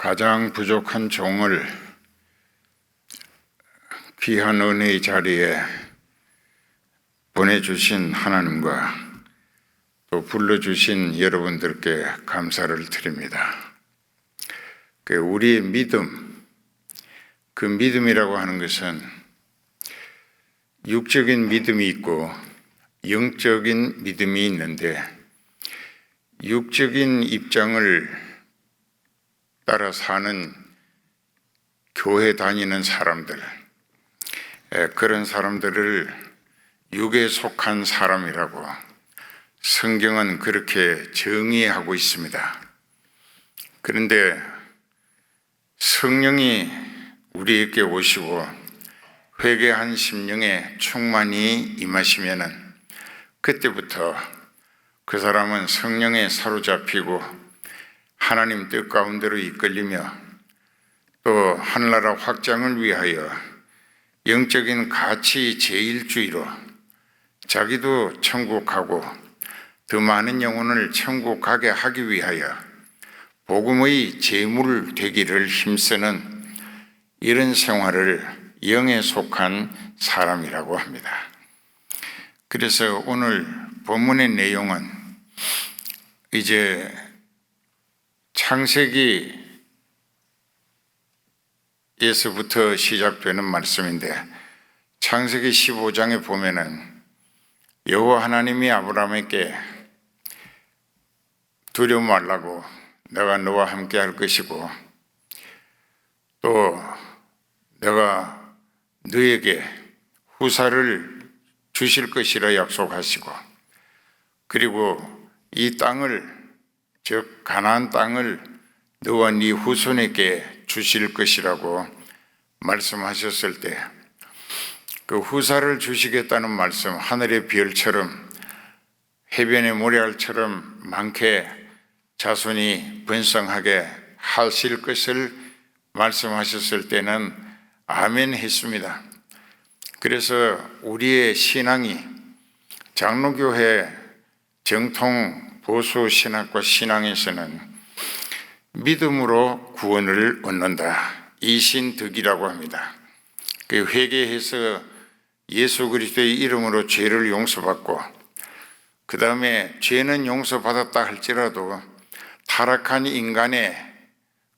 가장 부족한 종을 귀한 은혜의 자리에 보내주신 하나님과 또 불러주신 여러분들께 감사를 드립니다. 우리의 믿음, 그 믿음이라고 하는 것은 육적인 믿음이 있고 영적인 믿음이 있는데, 육적인 입장을 따라 사는 교회 다니는 사람들, 그런 사람들을 육에 속한 사람이라고 성경은 그렇게 정의하고 있습니다. 그런데 성령이 우리에게 오시고 회개한 심령에 충만히 임하시면은 그때부터 그 사람은 성령에 사로잡히고 하나님 뜻 가운데로 이끌리며 또 하늘나라 확장을 위하여 영적인 가치 제일주의로 자기도 천국 가고 더 많은 영혼을 천국 가게 하기 위하여 복음의 제물 되기를 힘쓰는 이런 생활을 영에 속한 사람이라고 합니다. 그래서 오늘 본문의 내용은 이제 창세기에서부터 시작되는 말씀인데, 창세기 15장에 보면은 여호와 하나님이 아브라함에게 두려움 말라고, 내가 너와 함께 할 것이고 또 내가 너에게 후사를 주실 것이라 약속하시고, 그리고 이 땅을, 즉 가나안 땅을 너와 네 후손에게 주실 것이라고 말씀하셨을 때, 그 후사를 주시겠다는 말씀, 하늘의 별처럼 해변의 모래알처럼 많게 자손이 번성하게 하실 것을 말씀하셨을 때는 아멘 했습니다. 그래서 우리의 신앙이 장로교회 정통 보수 신학과 신앙에서는 믿음으로 구원을 얻는다, 이신득이라고 합니다. 그 회개해서 예수 그리스도의 이름으로 죄를 용서받고, 그 다음에 죄는 용서받았다 할지라도 타락한 인간의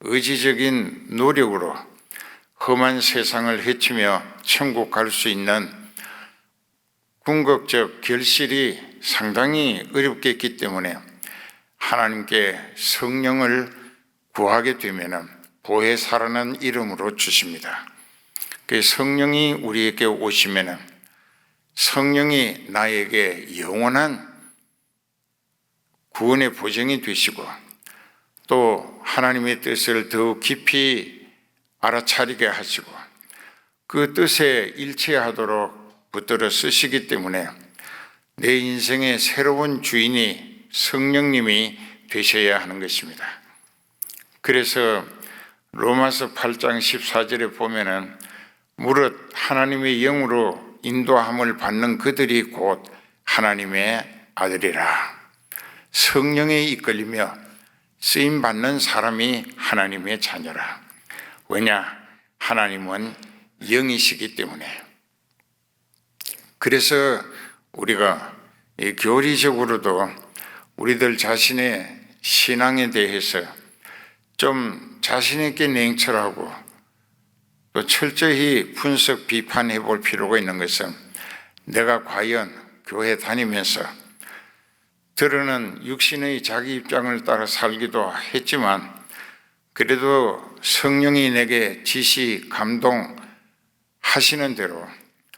의지적인 노력으로 험한 세상을 헤치며 천국 갈 수 있는 궁극적 결실이 상당히 어렵겠기 때문에 하나님께 성령을 구하게 되면 보혜사라는 이름으로 주십니다. 그 성령이 우리에게 오시면 성령이 나에게 영원한 구원의 보증이 되시고, 또 하나님의 뜻을 더욱 깊이 알아차리게 하시고 그 뜻에 일치하도록 붙들어 쓰시기 때문에 내 인생의 새로운 주인이 성령님이 되셔야 하는 것입니다. 그래서 로마서 8장 14절에 보면은 무릇 하나님의 영으로 인도함을 받는 그들이 곧 하나님의 아들이라. 성령에 이끌리며 쓰임 받는 사람이 하나님의 자녀라. 왜냐? 하나님은 영이시기 때문에. 그래서 우리가 교리적으로도 우리들 자신의 신앙에 대해서 좀 자신 있게 냉철하고 또 철저히 분석 비판해 볼 필요가 있는 것은, 내가 과연 교회 다니면서 들어는 육신의 자기 입장을 따라 살기도 했지만 그래도 성령이 내게 지시 감동하시는 대로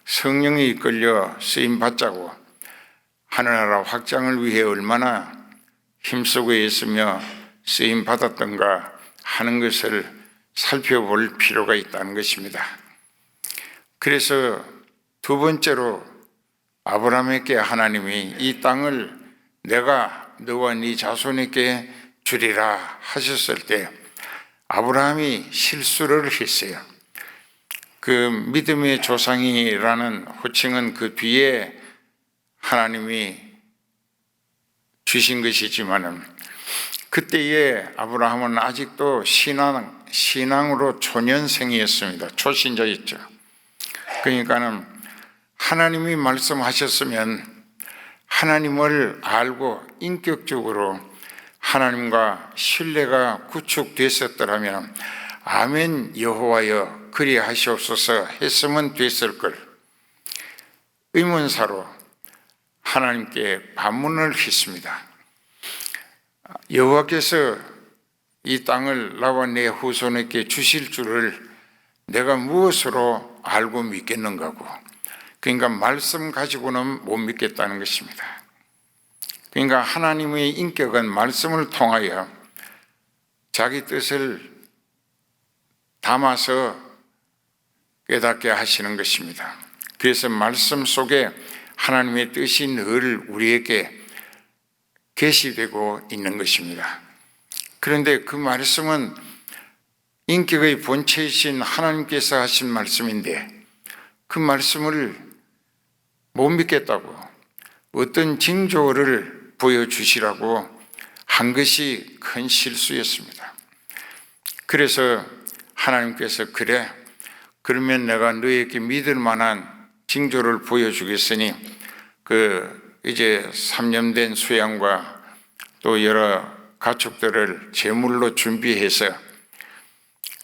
성령이 이끌려 쓰임받자고 하늘나라 확장을 위해 얼마나 힘쓰고 있으며 쓰임받았던가 하는 것을 살펴볼 필요가 있다는 것입니다. 그래서 두 번째로 아브라함에게 하나님이 이 땅을 내가 너와 네 자손에게 주리라 하셨을 때 아브라함이 실수를 했어요. 그 믿음의 조상이라는 호칭은 그 뒤에 하나님이 주신 것이지만은 그때의 아브라함은 아직도 신앙으로 초년생이었습니다. 초신자였죠. 그러니까는 하나님이 말씀하셨으면 하나님을 알고 인격적으로 하나님과 신뢰가 구축됐었더라면 아멘 여호와여 그리하시옵소서 했으면 됐을 걸 의문사로 하나님께 반문을 했습니다. 여호와께서 이 땅을 나와 내 후손에게 주실 줄을 내가 무엇으로 알고 믿겠는가고, 그러니까 말씀 가지고는 못 믿겠다는 것입니다. 그러니까 하나님의 인격은 말씀을 통하여 자기 뜻을 담아서 깨닫게 하시는 것입니다. 그래서 말씀 속에 하나님의 뜻이 늘 우리에게 계시되고 있는 것입니다. 그런데 그 말씀은 인격의 본체이신 하나님께서 하신 말씀인데 그 말씀을 못 믿겠다고 어떤 징조를 보여주시라고 한 것이 큰 실수였습니다. 그래서 하나님께서 그래, 그러면 내가 너에게 믿을 만한 징조를 보여주겠으니 이제 3년 된 수양과 또 여러 가축들을 제물로 준비해서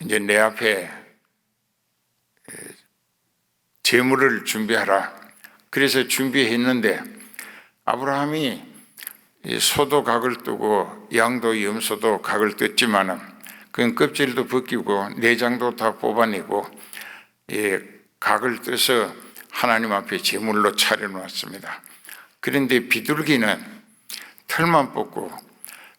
이제 내 앞에 제물을 준비하라. 그래서 준비했는데 아브라함이 소도 각을 뜨고 양도 염소도 각을 떴지만은 그건 껍질도 벗기고 내장도 다 뽑아내고 각을 떠서 하나님 앞에 제물로 차려놓았습니다. 그런데 비둘기는 털만 뽑고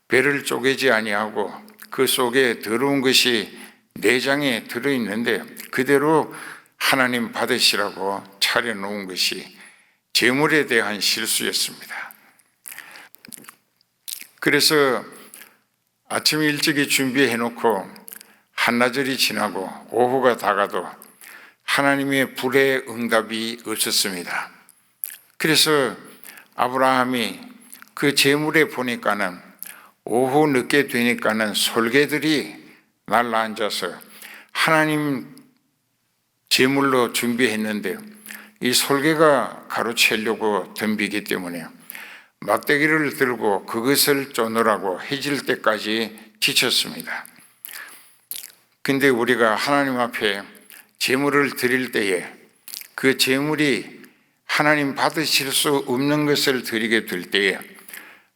배를 쪼개지 아니하고 그 속에 더러운 것이 내장에 들어있는데 그대로 하나님 받으시라고 차려놓은 것이 제물에 대한 실수였습니다. 그래서 아침 일찍이 준비해놓고 한나절이 지나고 오후가 다가도 하나님의 불의 응답이 없었습니다. 그래서 아브라함이 그 제물에 보니까는 오후 늦게 되니까는 솔개들이 날라앉아서 하나님 제물로 준비했는데 이 솔개가 가로채려고 덤비기 때문에 막대기를 들고 그것을 쪼느라고 해질 때까지 지쳤습니다. 근데 우리가 하나님 앞에 제물을 드릴 때에 그 제물이 하나님 받으실 수 없는 것을 드리게 될 때에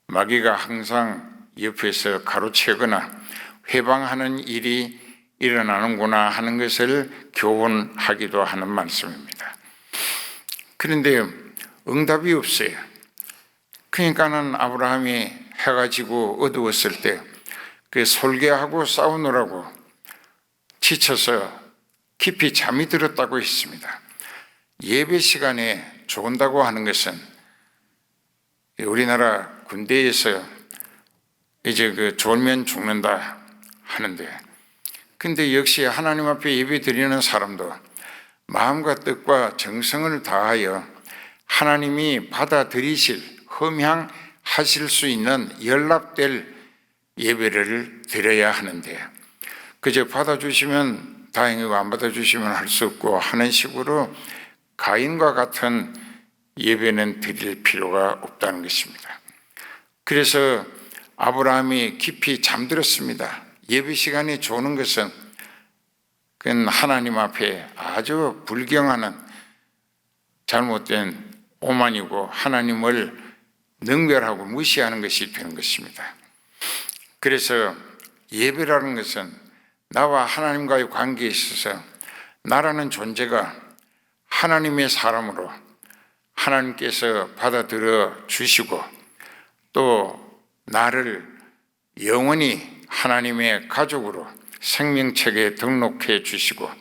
마귀가 항상 옆에서 가로채거나 회방하는 일이 일어나는구나 하는 것을 교훈하기도 하는 말씀입니다. 그런데 응답이 없어요. 그러니까는 아브라함이 해가 지고 어두웠을 때 그 솔개하고 싸우느라고 지쳐서 깊이 잠이 들었다고 했습니다. 예배 시간에 죽은다고 하는 것은 우리나라 군대에서 이제 졸면 죽는다 하는데, 근데 역시 하나님 앞에 예배 드리는 사람도 마음과 뜻과 정성을 다하여 하나님이 받아들이실, 흠향하실 수 있는 연락될 예배를 드려야 하는데 그저 받아주시면 다행이고 안 받아주시면 할 수 없고 하는 식으로 가인과 같은 예배는 드릴 필요가 없다는 것입니다. 그래서 아브라함이 깊이 잠들었습니다. 예배 시간에 조는 것은 그건 하나님 앞에 아주 불경하는 잘못된 오만이고 하나님을 능멸하고 무시하는 것이 되는 것입니다. 그래서 예배라는 것은 나와 하나님과의 관계에 있어서 나라는 존재가 하나님의 사람으로 하나님께서 받아들여 주시고 또 나를 영원히 하나님의 가족으로 생명책에 등록해 주시고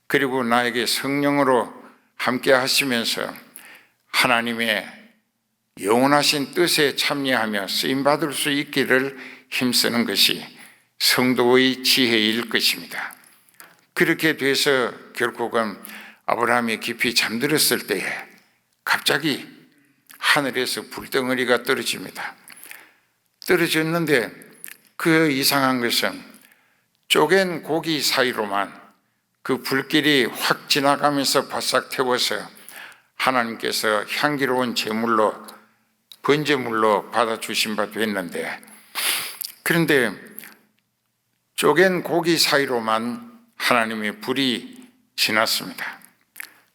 그리고 나에게 성령으로 함께 하시면서 하나님의 영원하신 뜻에 참여하며 쓰임받을 수 있기를 힘쓰는 것이 성도의 지혜일 것입니다. 그렇게 돼서 결국은 아브라함이 깊이 잠들었을 때에 갑자기 하늘에서 불덩어리가 떨어집니다. 떨어졌는데 그 이상한 것은 쪼갠 고기 사이로만 그 불길이 확 지나가면서 바싹 태워서 하나님께서 향기로운 제물로 번제물로 받아주신 바 됐는데, 그런데 쪼갠 고기 사이로만 하나님의 불이 지났습니다.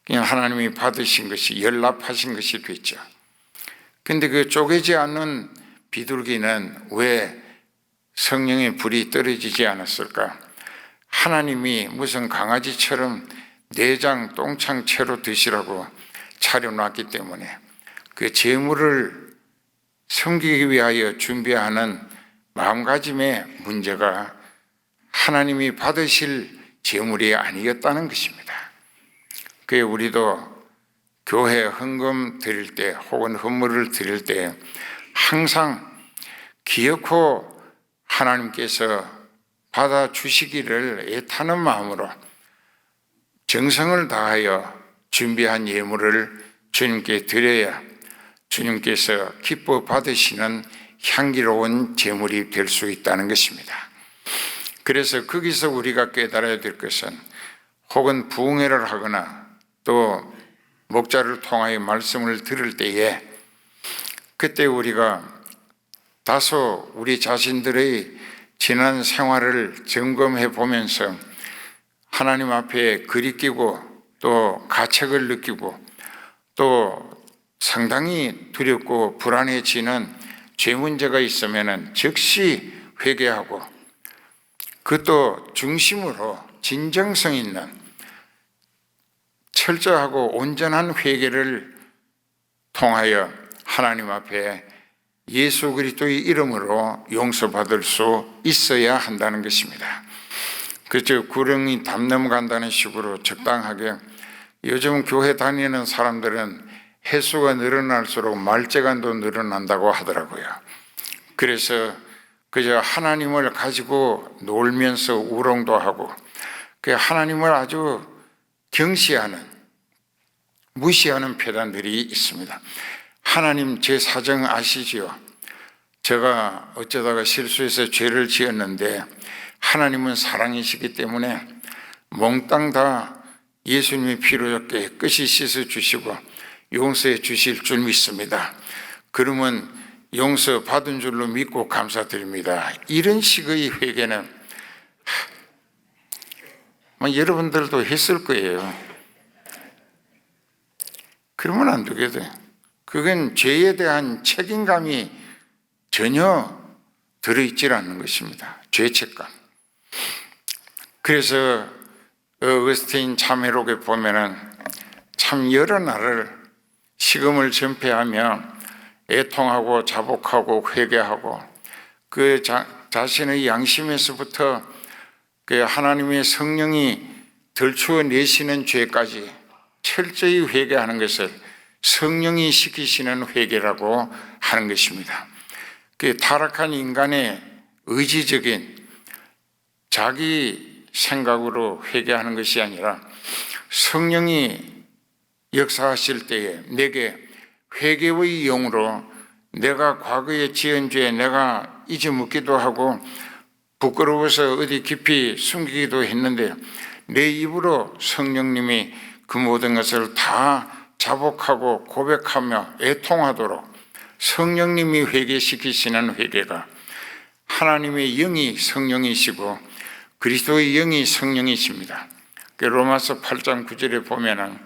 그냥 하나님이 받으신 것이, 연락하신 것이 됐죠. 그런데 그 쪼개지 않는 비둘기는 왜 성령의 불이 떨어지지 않았을까? 하나님이 무슨 강아지처럼 내장 똥창 채로 드시라고 차려놨기 때문에 그 제물을 섬기기 위하여 준비하는 마음가짐의 문제가 하나님이 받으실 제물이 아니었다는 것입니다. 그에 우리도 교회 헌금 드릴 때 혹은 헌물을 드릴 때 항상 기어코 하나님께서 받아주시기를 애타는 마음으로 정성을 다하여 준비한 예물을 주님께 드려야 주님께서 기뻐 받으시는 향기로운 제물이 될 수 있다는 것입니다. 그래서 거기서 우리가 깨달아야 될 것은, 혹은 부흥회를 하거나 또 목자를 통하여 말씀을 들을 때에 그때 우리가 다소 우리 자신들의 지난 생활을 점검해 보면서 하나님 앞에 그리끼고 또 가책을 느끼고 또 상당히 두렵고 불안해지는 죄 문제가 있으면 즉시 회개하고, 그것도 중심으로 진정성 있는 철저하고 온전한 회개를 통하여 하나님 앞에 예수 그리스도의 이름으로 용서받을 수 있어야 한다는 것입니다. 그렇죠. 구렁이 담 넘어간다는 식으로 적당하게, 요즘 교회 다니는 사람들은 횟수가 늘어날수록 말재간도 늘어난다고 하더라고요. 그래서 그저 하나님을 가지고 놀면서 우롱도 하고 그 하나님을 아주 경시하는, 무시하는 표현들이 있습니다. 하나님 제 사정 아시지요? 제가 어쩌다가 실수해서 죄를 지었는데 하나님은 사랑이시기 때문에 몽땅 다 예수님의 피로 깨끗이 씻어주시고 용서해 주실 줄 믿습니다. 그러면 용서 받은 줄로 믿고 감사드립니다. 이런 식의 회개는 여러분들도 했을 거예요. 그러면 안 되거든. 그건 죄에 대한 책임감이 전혀 들어있질 않는 것입니다. 죄책감. 그래서 어거스틴 참회록에 보면은 참 여러 날을 식음을 전폐하며 애통하고 자복하고 회개하고 그 자신의 양심에서부터 그 하나님의 성령이 들추어 내시는 죄까지 철저히 회개하는 것을 성령이 시키시는 회개라고 하는 것입니다. 그 타락한 인간의 의지적인 자기 생각으로 회개하는 것이 아니라 성령이 역사하실 때에 내게 회개의 영으로 내가 과거에 지은 죄 내가 잊어먹기도 하고 부끄러워서 어디 깊이 숨기기도 했는데 내 입으로 성령님이 그 모든 것을 다 자복하고 고백하며 애통하도록 성령님이 회개시키시는 회개가, 하나님의 영이 성령이시고 그리스도의 영이 성령이십니다. 로마서 8장 9절에 보면은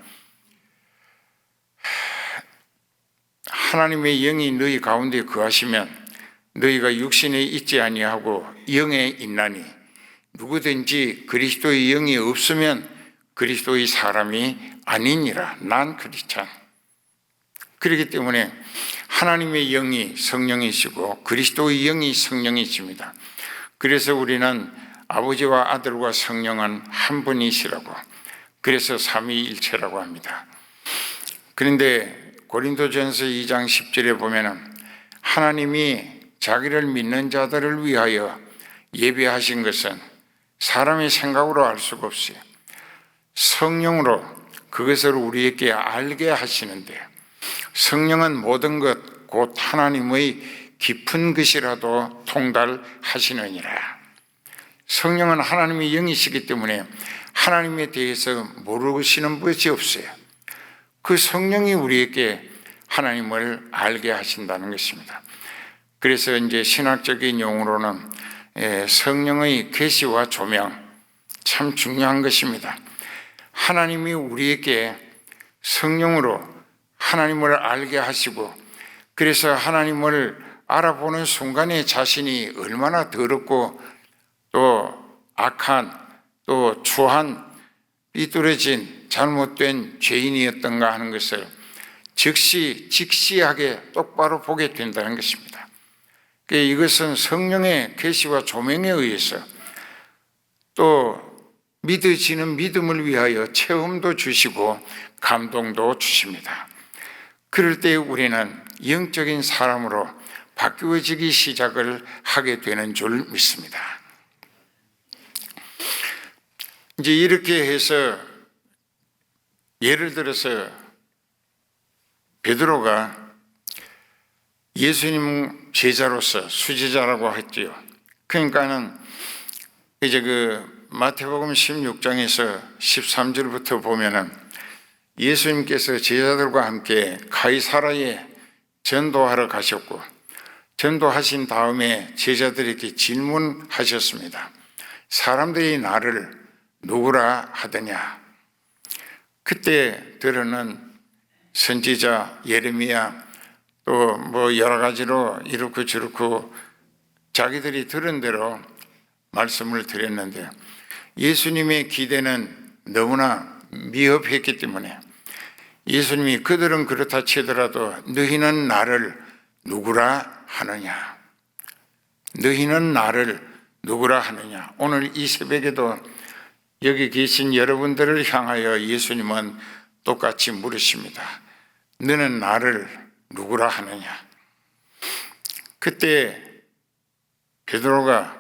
하나님의 영이 너희 가운데 거하시면 너희가 육신에 있지 아니하고 영에 있나니 누구든지 그리스도의 영이 없으면 그리스도의 사람이 아니니라. 난 크리스찬. 그렇기 때문에 하나님의 영이 성령이시고 그리스도의 영이 성령이십니다. 그래서 우리는 아버지와 아들과 성령은 한 분이시라고, 그래서 삼위일체라고 합니다. 그런데 고린도전서 2장 10절에 보면 하나님이 자기를 믿는 자들을 위하여 예비하신 것은 사람의 생각으로 알 수가 없어요. 성령으로 그것을 우리에게 알게 하시는데, 성령은 모든 것 곧 하나님의 깊은 것이라도 통달하시느니라. 성령은 하나님의 영이시기 때문에 하나님에 대해서 모르시는 것이 없어요. 그 성령이 우리에게 하나님을 알게 하신다는 것입니다. 그래서 이제 신학적인 용어로는 성령의 계시와 조명, 참 중요한 것입니다. 하나님이 우리에게 성령으로 하나님을 알게 하시고, 그래서 하나님을 알아보는 순간에 자신이 얼마나 더럽고 또 악한, 또 추한, 삐뚤어진 잘못된 죄인이었던가 하는 것을 직시하게 똑바로 보게 된다는 것입니다. 이것은 성령의 계시와 조명에 의해서 또 믿어지는 믿음을 위하여 체험도 주시고 감동도 주십니다. 그럴 때 우리는 영적인 사람으로 바뀌어지기 시작을 하게 되는 줄 믿습니다. 이제 이렇게 해서 예를 들어서 베드로가 예수님 제자로서 수제자라고 했지요. 그러니까는 이제 마태복음 16장에서 13절부터 보면은 예수님께서 제자들과 함께 가이사라에 전도하러 가셨고, 전도하신 다음에 제자들에게 질문하셨습니다. 사람들이 나를 누구라 하더냐? 그때 들어는 선지자 예레미야 또 뭐 여러 가지로 이렇고 저렇고 자기들이 들은 대로 말씀을 드렸는데, 예수님의 기대는 너무나 미흡했기 때문에 예수님이 그들은 그렇다 치더라도 너희는 나를 누구라 하느냐? 너희는 나를 누구라 하느냐? 오늘 이 새벽에도 여기 계신 여러분들을 향하여 예수님은 똑같이 물으십니다. 너는 나를 누구라 하느냐? 그때 베드로가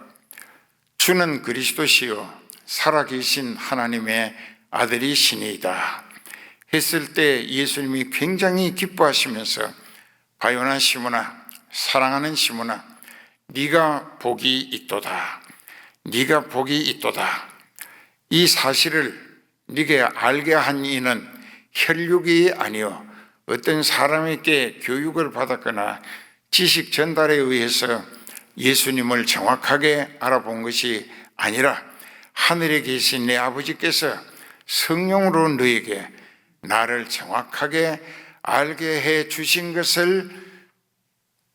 주는 그리스도시요 살아계신 하나님의 아들이시니이다 했을 때 예수님이 굉장히 기뻐하시면서 바요나 시몬아, 사랑하는 시몬아, 네가 복이 있도다. 네가 복이 있도다. 이 사실을 네게 알게 한 이는 혈육이 아니요 어떤 사람에게 교육을 받았거나 지식 전달에 의해서 예수님을 정확하게 알아본 것이 아니라 하늘에 계신 내 아버지께서 성령으로 너에게 나를 정확하게 알게 해 주신 것을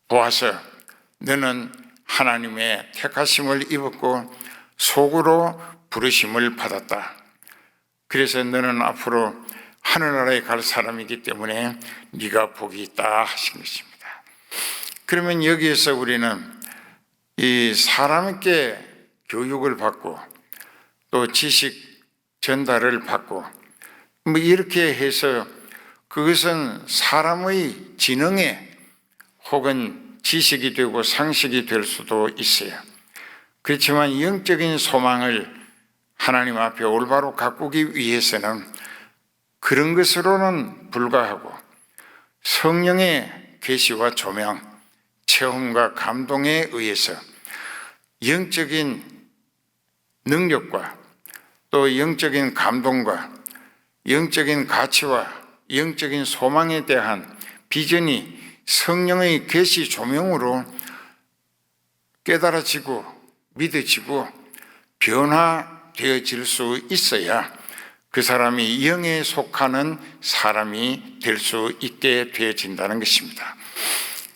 보아서 너는 하나님의 택하심을 입었고 속으로 부르심을 받았다. 그래서 너는 앞으로 하늘나라에 갈 사람이기 때문에 네가 복이 있다 하신 것입니다. 그러면 여기에서 우리는 이 사람에게 교육을 받고 또 지식 전달을 받고 뭐 이렇게 해서 그것은 사람의 지능에 혹은 지식이 되고 상식이 될 수도 있어요. 그렇지만 영적인 소망을 하나님 앞에 올바로 가꾸기 위해서는 그런 것으로는 불가하고 성령의 계시와 조명, 체험과 감동에 의해서 영적인 능력과 또 영적인 감동과 영적인 가치와 영적인 소망에 대한 비전이 성령의 계시 조명으로 깨달아지고 믿어지고 변화되어질 수 있어야 그 사람이 영에 속하는 사람이 될 수 있게 되어진다는 것입니다.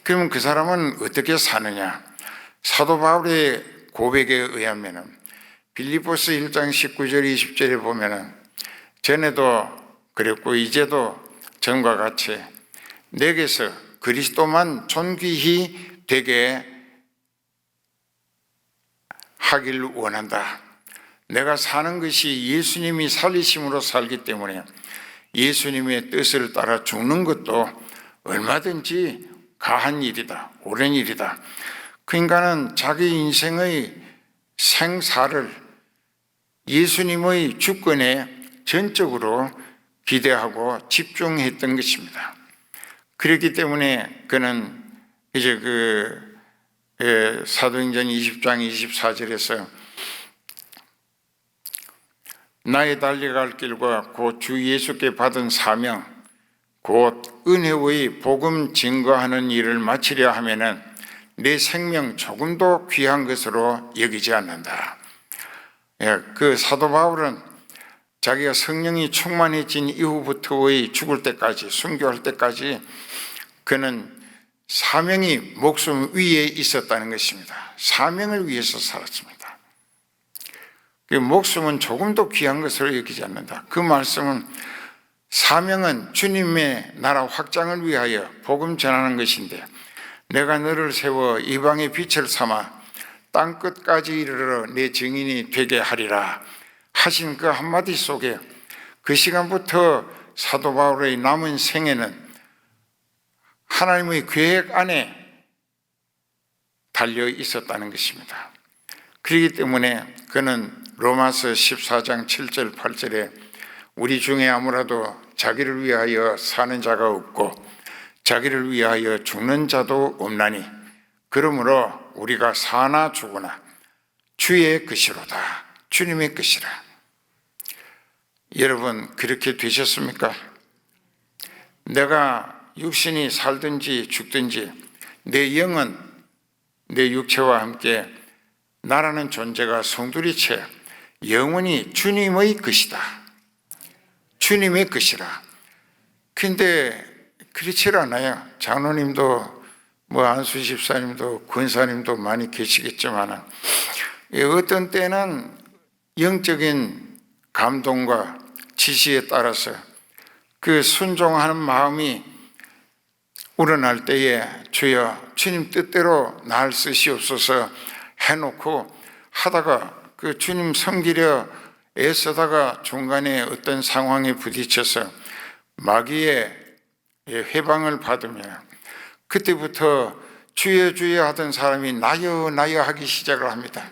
그러면 그 사람은 어떻게 사느냐? 사도 바울의 고백에 의하면 빌립보서 1장 19절 20절에 보면 전에도 그랬고 이제도 전과 같이 내게서 그리스도만 존귀히 되게 하길 원한다. 내가 사는 것이 예수님이 살리심으로 살기 때문에 예수님의 뜻을 따라 죽는 것도 얼마든지 가한 일이다, 옳은 일이다. 그러니까는 자기 인생의 생사를 예수님의 주권에 전적으로 기대하고 집중했던 것입니다. 그렇기 때문에 그는 이제 사도행전 20장 24절에서 나의 달려갈 길과 곧 주 예수께 받은 사명 곧 은혜의 복음 증거하는 일을 마치려 하면은 내 생명 조금도 귀한 것으로 여기지 않는다. 그 사도 바울은 자기가 성령이 충만해진 이후부터의 죽을 때까지, 순교할 때까지 그는 사명이 목숨 위에 있었다는 것입니다. 사명을 위해서 살았습니다. 그 목숨은 조금도 귀한 것으로 여기지 않는다. 그 말씀은 사명은 주님의 나라 확장을 위하여 복음 전하는 것인데 내가 너를 세워 이방의 빛을 삼아 땅끝까지 이르러 내 증인이 되게 하리라 하신 그 한마디 속에 그 시간부터 사도 바울의 남은 생애는 하나님의 계획 안에 달려 있었다는 것입니다. 그렇기 때문에 그는 로마서 14장 7절 8절에 우리 중에 아무라도 자기를 위하여 사는 자가 없고 자기를 위하여 죽는 자도 없나니 그러므로 우리가 사나 죽으나 주의 것이로다. 주님의 것이라. 여러분 그렇게 되셨습니까? 내가 육신이 살든지 죽든지 내 영은 내 육체와 함께 나라는 존재가 송두리째 영원히 주님의 것이다. 주님의 것이라. 근데 그렇지 않아요. 장로님도 안수 집사님도 권사님도 많이 계시겠지만 어떤 때는 영적인 감동과 지시에 따라서 그 순종하는 마음이 우러날 때에 주여 주님 뜻대로 날 쓰시옵소서 해놓고 하다가 그 주님 섬기려 애쓰다가 중간에 어떤 상황에 부딪혀서 마귀의 회방을 받으며 그때부터 주여 주여 하던 사람이 나여 나여 하기 시작을 합니다.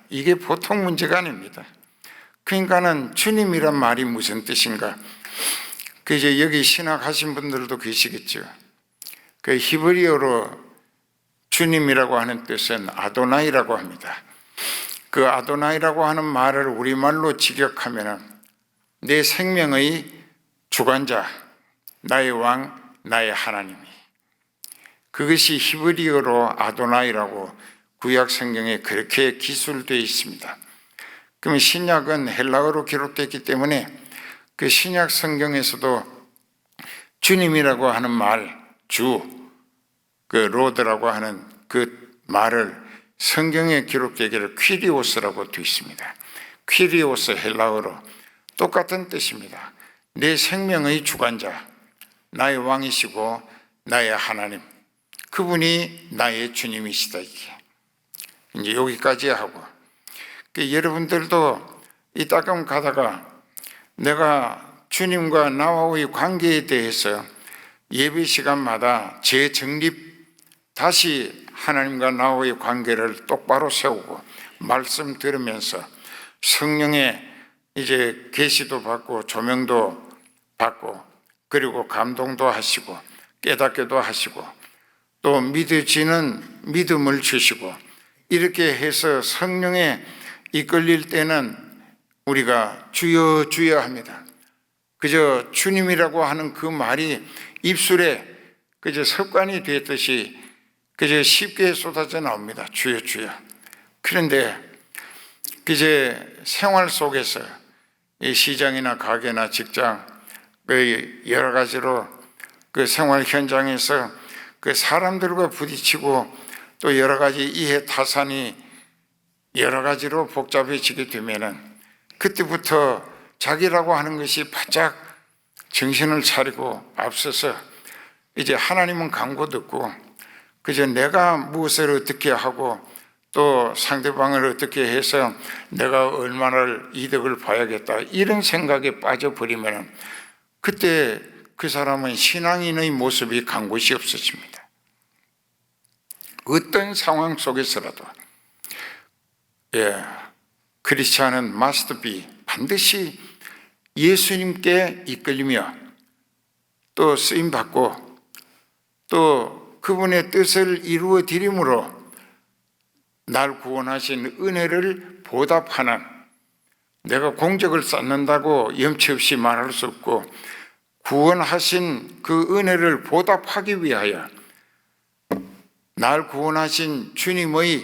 이게 보통 문제가 아닙니다. 그러니까는 주님이란 말이 무슨 뜻인가? 그 이제 여기 신학하신 분들도 계시겠죠. 그 히브리어로 주님이라고 하는 뜻은 아도나이라고 합니다. 그 아도나이라고 하는 말을 우리말로 직역하면 내 생명의 주관자, 나의 왕, 나의 하나님이 그것이 히브리어로 아도나이라고 구약 성경에 그렇게 기술되어 있습니다. 그러면 신약은 헬라어로 기록됐기 때문에 그 신약 성경에서도 주님이라고 하는 말, 그 로드라고 하는 그 말을 성경에 기록되기를 퀴리오스라고 되어 있습니다. 퀴리오스 헬라어로 똑같은 뜻입니다. 내 생명의 주관자, 나의 왕이시고 나의 하나님, 그분이 나의 주님이시다. 이제 여기까지 하고 여러분들도 이따금 가다가 내가 주님과 나와의 관계에 대해서 예배 시간마다 재정립 다시 하나님과 나와의 관계를 똑바로 세우고 말씀 들으면서 성령의 이제 계시도 받고 조명도 받고 그리고 감동도 하시고 깨닫게도 하시고 또 믿어지는 믿음을 주시고 이렇게 해서 성령에 이끌릴 때는 우리가 주여 주여 합니다. 그저 주님이라고 하는 그 말이 입술에 그저 습관이 되었듯이 그저 쉽게 쏟아져 나옵니다. 주여 주여. 그런데 그저 생활 속에서 이 시장이나 가게나 직장 그 여러 가지로 그 생활 현장에서 그 사람들과 부딪히고 또 여러 가지 이해 타산이 여러 가지로 복잡해지게 되면은 그때부터 자기라고 하는 것이 바짝 정신을 차리고 앞서서 이제 하나님은 강구 듣고 그저 내가 무엇을 어떻게 하고 또 상대방을 어떻게 해서 내가 얼마나 이득을 봐야겠다 이런 생각에 빠져버리면 그때 그 사람은 신앙인의 모습이 간 곳이 없어집니다. 어떤 상황 속에서라도 크리스찬은 must be 반드시 예수님께 이끌리며 또 쓰임받고 또 그분의 뜻을 이루어 드림으로 날 구원하신 은혜를 보답하는, 내가 공적을 쌓는다고 염치 없이 말할 수 없고, 구원하신 그 은혜를 보답하기 위하여 날 구원하신 주님의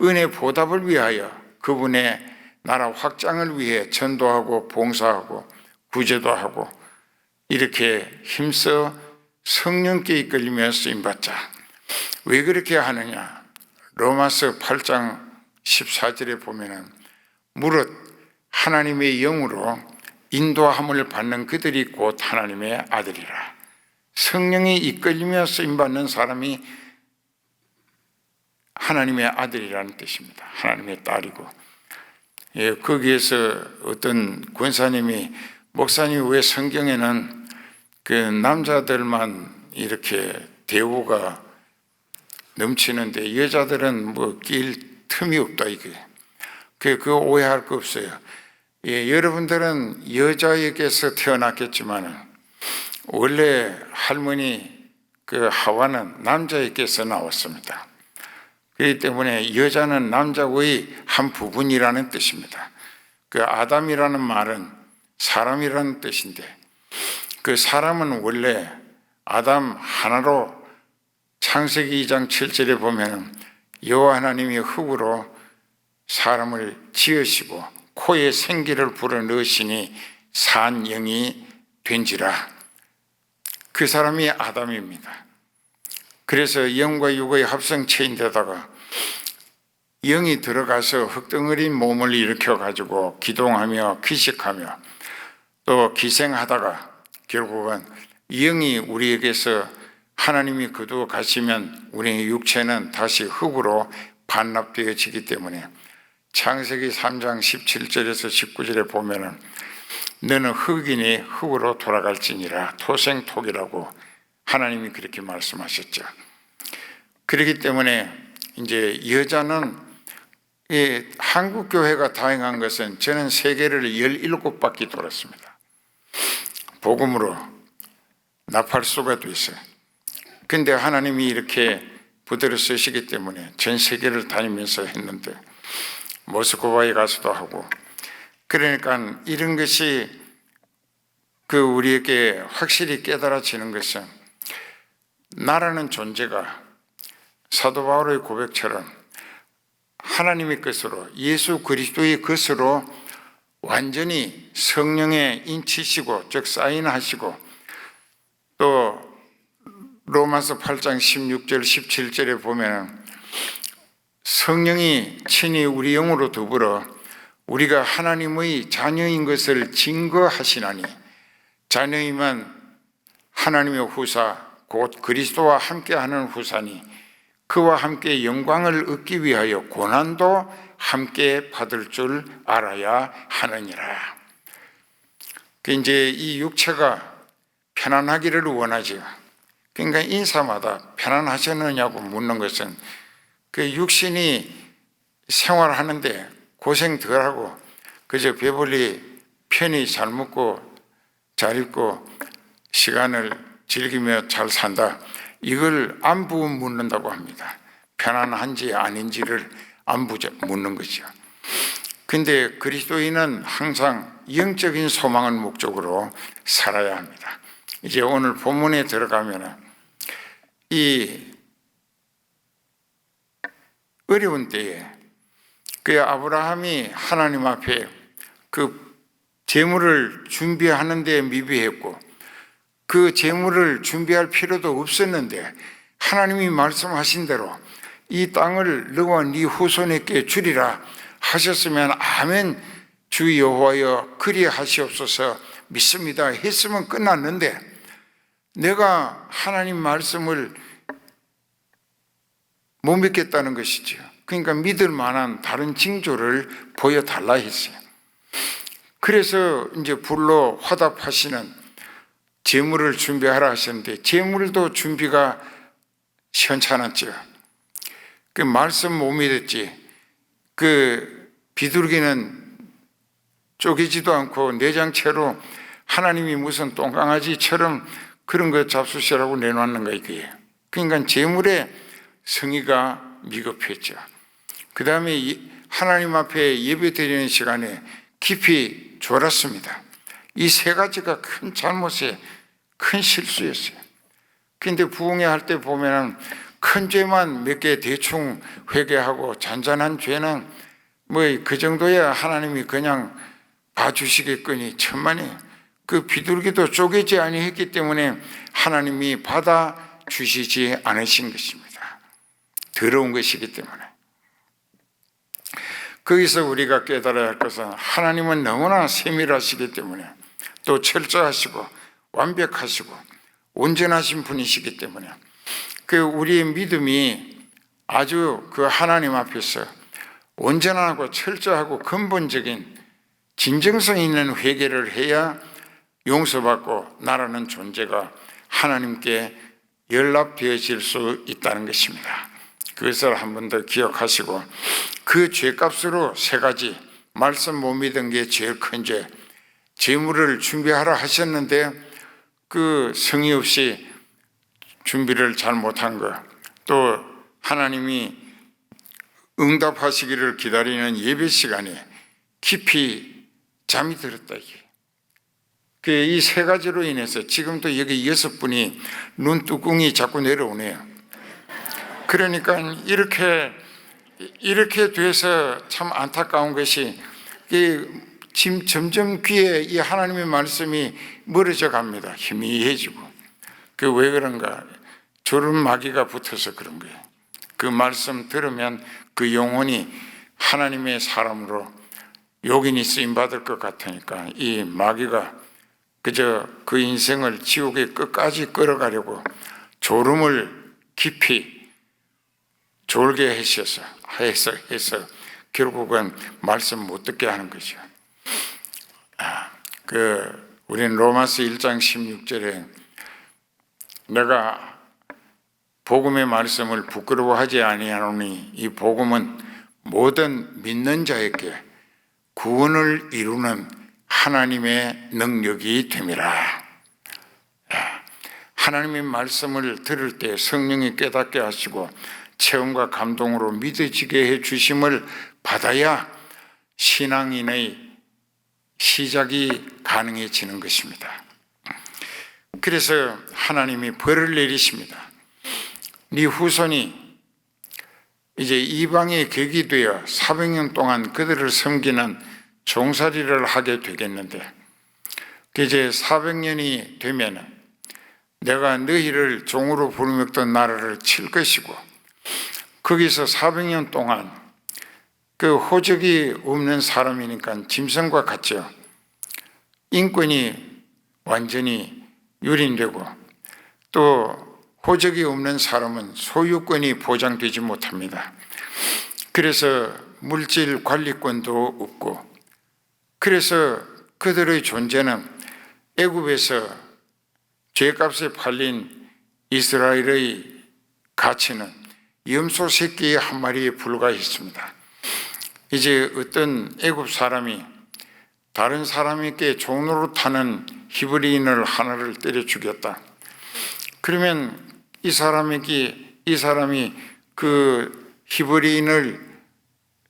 은혜 보답을 위하여 그분의 나라 확장을 위해 전도하고 봉사하고 구제도 하고 이렇게 힘써 성령께 이끌리며 쓰임받자. 왜 그렇게 하느냐? 로마서 8장 14절에 보면은 무릇 하나님의 영으로 인도함을 받는 그들이 곧 하나님의 아들이라. 성령이 이끌리며 쓰임받는 사람이 하나님의 아들이라는 뜻입니다. 하나님의 딸이고. 예, 거기에서 어떤 권사님이, 목사님 왜 성경에는 그 남자들만 이렇게 대우가 넘치는데 여자들은 뭐 낄 틈이 없다, 이게. 그 오해할 거 없어요. 예, 여러분들은 여자에게서 태어났겠지만 원래 할머니 그 하와는 남자에게서 나왔습니다. 그렇기 때문에 여자는 남자의 한 부분이라는 뜻입니다. 그 아담이라는 말은 사람이라는 뜻인데, 그 사람은 원래 아담 하나로 창세기 2장 7절에 보면 여호와 하나님이 흙으로 사람을 지으시고 코에 생기를 불어넣으시니 산 영이 된지라. 그 사람이 아담입니다. 그래서 영과 육의 합성체인데다가 영이 들어가서 흙덩어린 몸을 일으켜 가지고 기동하며 기식하며 또 기생하다가 결국은 영이 우리에게서 하나님이 거두어 가시면 우리의 육체는 다시 흙으로 반납되어지기 때문에 창세기 3장 17절에서 19절에 보면은 너는 흙이니 흙으로 돌아갈지니라, 토생토기라고 하나님이 그렇게 말씀하셨죠. 그렇기 때문에 이제 여자는, 한국 교회가 다행한 것은 저는 세계를 17바퀴 돌았습니다. 복음으로 나팔수가 됐어요. 근데 하나님이 이렇게 부대로 쓰시기 때문에 전 세계를 다니면서 했는데 모스크바에 가서도 하고, 그러니까 이런 것이 우리에게 확실히 깨달아지는 것은 나라는 존재가 사도 바울의 고백처럼 하나님의 것으로, 예수 그리스도의 것으로 완전히 성령에 인치시고 즉 사인하시고, 또 로마서 8장 16절 17절에 보면 성령이 친히 우리 영으로 더불어 우리가 하나님의 자녀인 것을 증거하시나니, 자녀이면 하나님의 후사 곧 그리스도와 함께하는 후사니 그와 함께 영광을 얻기 위하여 고난도 함께 받을 줄 알아야 하느니라. 이제 이 육체가 편안하기를 원하죠. 그러니까 인사마다 편안하셨느냐고 묻는 것은 그 육신이 생활하는데 고생 덜하고 그저 배불리 편히 잘 먹고 잘 입고 시간을 즐기며 잘 산다, 이걸 안부 묻는다고 합니다. 편안한지 아닌지를 안부 묻는 거죠. 근데 그리스도인은 항상 영적인 소망을 목적으로 살아야 합니다. 이제 오늘 본문에 들어가면 이 어려운 때에 그 아브라함이 하나님 앞에 그 재물을 준비하는 데 미비했고 그 재물을 준비할 필요도 없었는데 하나님이 말씀하신 대로 이 땅을 너와 네 후손에게 주리라 하셨으면 아멘 주 여호와여 그리하시옵소서 믿습니다 했으면 끝났는데, 내가 하나님 말씀을 못 믿겠다는 것이죠. 그러니까 믿을 만한 다른 징조를 보여달라 했어요. 그래서 이제 불로 화답하시는 재물을 준비하라 하셨는데 재물도 준비가 시원찮았죠. 그 말씀 못 믿었지. 그 비둘기는 쪼개지도 않고 내장채로 하나님이 무슨 똥강아지처럼 그런 거 잡수시라고 내놓는 거예요. 그게. 그러니까 재물의 성의가 미흡했죠. 그 다음에 하나님 앞에 예배 드리는 시간에 깊이 졸았습니다. 이 세 가지가 큰 잘못에 큰 실수였어요. 근데 부흥회 할 때 보면은 큰 죄만 몇 개 대충 회개하고 잔잔한 죄는 뭐 그 정도야 하나님이 그냥 봐주시겠거니 천만에 그 비둘기도 쪼개지 아니했기 때문에 하나님이 받아주시지 않으신 것입니다. 더러운 것이기 때문에. 거기서 우리가 깨달아야 할 것은 하나님은 너무나 세밀하시기 때문에 또 철저하시고 완벽하시고 온전하신 분이시기 때문에 그 우리의 믿음이 아주 그 하나님 앞에서 온전하고 철저하고 근본적인 진정성 있는 회개를 해야 용서받고 나라는 존재가 하나님께 연락되어질 수 있다는 것입니다. 그것을 한 번 더 기억하시고 그 죄값으로 세 가지 말씀 못 믿은 게 제일 큰 죄, 재물을 준비하라 하셨는데 그 성의 없이 준비를 잘 못한 것, 또 하나님이 응답하시기를 기다리는 예배 시간에 깊이 잠이 들었다. 이 세 가지로 인해서 지금도 여기 6분이 눈두덩이 자꾸 내려오네요. 그러니까 이렇게 돼서 참 안타까운 것이 지금 점점 귀에 이 하나님의 말씀이 멀어져 갑니다. 희미해지고. 그 왜 그런가? 졸음 마귀가 붙어서 그런 거예요. 그 말씀 들으면 그 영혼이 하나님의 사람으로 욕인이 쓰임받을 것 같으니까 이 마귀가 그저 그 인생을 지옥의 끝까지 끌어가려고 졸음을 깊이 졸게 해서 결국은 말씀 못 듣게 하는 거죠. 우리는 로마서 1장 16절에 내가 복음의 말씀을 부끄러워하지 아니하노니 이 복음은 모든 믿는 자에게 구원을 이루는 하나님의 능력이 됨이라. 하나님의 말씀을 들을 때 성령이 깨닫게 하시고 체험과 감동으로 믿어지게 해 주심을 받아야 신앙인의 시작이 가능해지는 것입니다. 그래서 하나님이 벌을 내리십니다. 네 후손이 이제 이방의 객이 되어 400년 동안 그들을 섬기는 종살이를 하게 되겠는데 이제 400년이 되면 내가 너희를 종으로 부르먹던 나라를 칠 것이고 거기서 400년 동안 그 호적이 없는 사람이니까 짐승과 같죠. 인권이 완전히 유린되고 또 호적이 없는 사람은 소유권이 보장되지 못합니다. 그래서 물질 관리권도 없고 그래서 그들의 존재는 애굽에서 죄값에 팔린 이스라엘의 가치는 염소 새끼 한 마리에 불과했습니다. 이제 어떤 애굽 사람이 다른 사람에게 종로로 타는 히브리인을 하나를 때려 죽였다. 그러면 이 사람이 그 히브리인을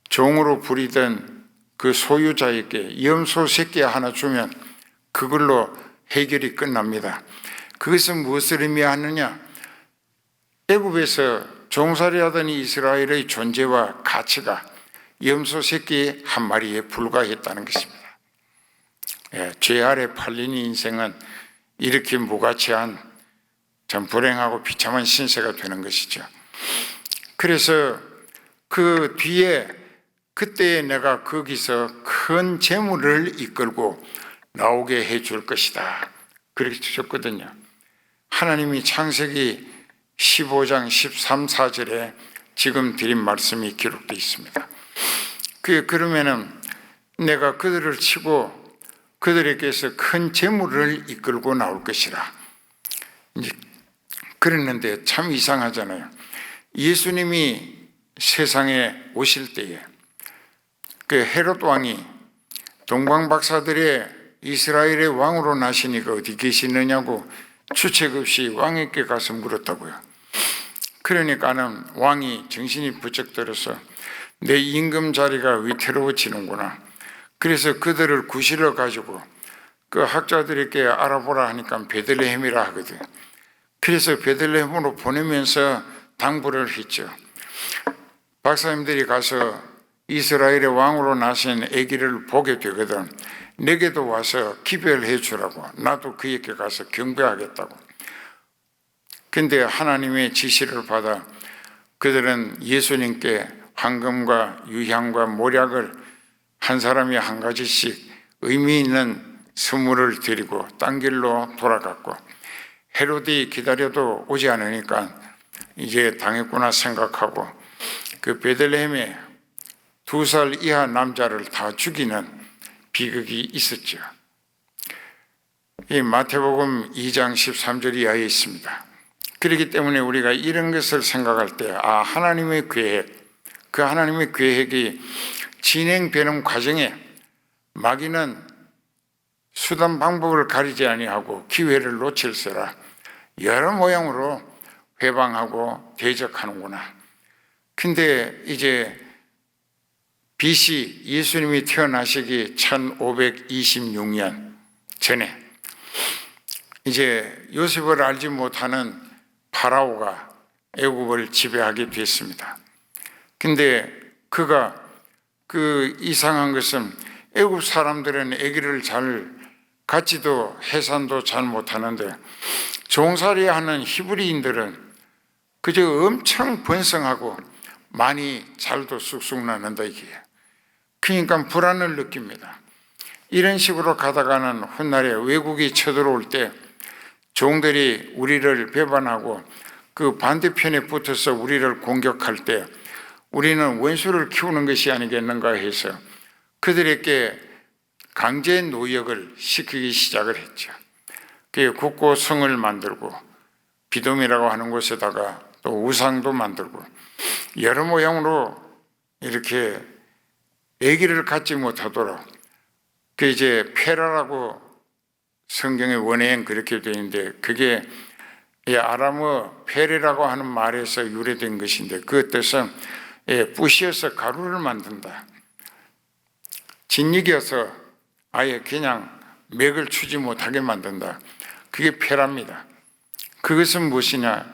종으로 부리던 그 소유자에게 염소 새끼 하나 주면 그걸로 해결이 끝납니다. 그것은 무엇을 의미하느냐? 애굽에서 종살이하던 이스라엘의 존재와 가치가 염소 새끼 한 마리에 불과했다는 것입니다. 죄 아래 팔린 인생은 이렇게 무가치한 참 불행하고 비참한 신세가 되는 것이죠. 그래서 그 뒤에 그때 내가 거기서 큰 재물을 이끌고 나오게 해줄 것이다. 그렇게 주셨거든요. 하나님이 창세기 15장 13, 14절에 지금 드린 말씀이 기록되어 있습니다. 그러면은 내가 그들을 치고 그들에게서 큰 재물을 이끌고 나올 것이라. 이제 그랬는데 참 이상하잖아요. 예수님이 세상에 오실 때에 그 헤롯 왕이 동방 박사들의 이스라엘의 왕으로 나시니까 어디 계시느냐고 주책 없이 왕에게 가서 물었다고요. 그러니까는 왕이 정신이 부쩍 들어서 내 임금 자리가 위태로워지는구나. 그래서 그들을 구실러 가지고 그 학자들에게 알아보라 하니까 베들레헴이라 하거든. 그래서 베들레헴으로 보내면서 당부를 했죠. 박사님들이 가서 이스라엘의 왕으로 나신 아기를 보게 되거든 내게도 와서 기별해 주라고. 나도 그에게 가서 경배하겠다고. 근데 하나님의 지시를 받아 그들은 예수님께 황금과 유향과 모략을 한 사람이 한 가지씩 의미 있는 선물을 드리고 딴 길로 돌아갔고, 헤롯이 기다려도 오지 않으니까 이제 당했구나 생각하고 그 베들레헴에 2살 이하 남자를 다 죽이는 비극이 있었죠. 이 마태복음 2장 13절 이하에 있습니다. 그렇기 때문에 우리가 이런 것을 생각할 때 하나님의 계획, 그 하나님의 계획이 진행되는 과정에 마귀는 수단 방법을 가리지 아니하고 기회를 놓칠세라 여러 모양으로 회방하고 대적하는구나. 근데 이제 BC 예수님이 태어나시기 1526년 전에 이제 요셉을 알지 못하는 파라오가 애굽을 지배하게 됐습니다. 근데 그가 그 이상한 것은 애굽 사람들은 아기를 잘 갖지도 해산도 잘 못하는데 종살이 하는 히브리인들은 그저 엄청 번성하고 많이 잘도 쑥쑥 나는다 이게. 그러니까 불안을 느낍니다. 이런 식으로 가다가는 훗날에 외국이 쳐들어올 때 종들이 우리를 배반하고 그 반대편에 붙어서 우리를 공격할 때 우리는 원수를 키우는 것이 아니겠는가 해서 그들에게 강제 노역을 시키기 시작을 했죠. 그 국고 성을 만들고 비돔이라고 하는 곳에다가 또 우상도 만들고 여러 모양으로 이렇게 아기를 갖지 못하도록 그 이제 페라라고 성경의 원어엔 그렇게 되어 있는데 그게 아람어 페레라고 하는 말에서 유래된 것인데 그 뜻은 부시어서 가루를 만든다. 진흙이어서 아예 그냥 맥을 추지 못하게 만든다. 그게 페라입니다. 그것은 무엇이냐?